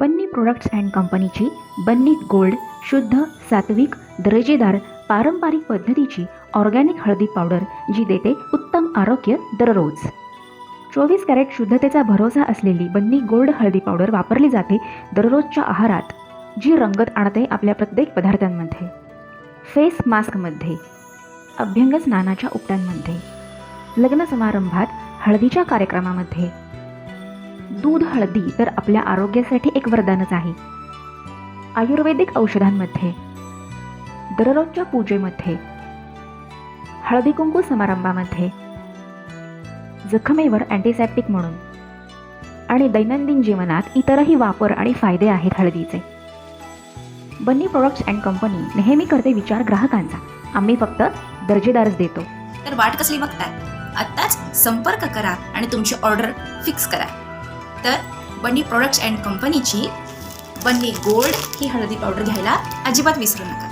Banni products and कंपनीची बन्नी gold शुद्ध, सात्विक, दर्जेदार, पारंपरिक पद्धतीची ऑर्गॅनिक हळदी पावडर जी देते उत्तम आरोग्य दररोज. 24 कॅरेट शुद्धतेचा भरोसा असलेली बन्नी गोल्ड हळदी पावडर वापरली जाते दररोजच्या आहारात, जी रंगत आणते आपल्या प्रत्येक पदार्थांमध्ये. फेस मास्कमध्ये, अभ्यंग स्नानाच्या उपटांमध्ये, लग्न समारंभात, हळदीच्या कार्यक्रमामध्ये. दूध हळदी तर आपल्या आरोग्यासाठी एक वरदानच आहे. आयुर्वेदिक औषधांमध्ये, दररोजच्या पूजेमध्ये, हळदी कुंकू समारंभामध्ये, जखमेवर अँटीसेप्टिक म्हणून आणि दैनंदिन जीवनात इतरही वापर आणि फायदे आहेत हळदीचे. बन्नी प्रोडक्ट्स अँड कंपनी नेहमी करते विचार ग्राहकांचा. आम्ही फक्त दर्जेदारच देतो. तर वाट कसली बघताय? आत्ताच संपर्क करा आणि तुमची ऑर्डर फिक्स करा. तर बन्नी प्रोडक्ट्स अँड कंपनीची बन्नी गोल्ड ही हळदी पावडर घ्यायला अजिबात विसरू नका.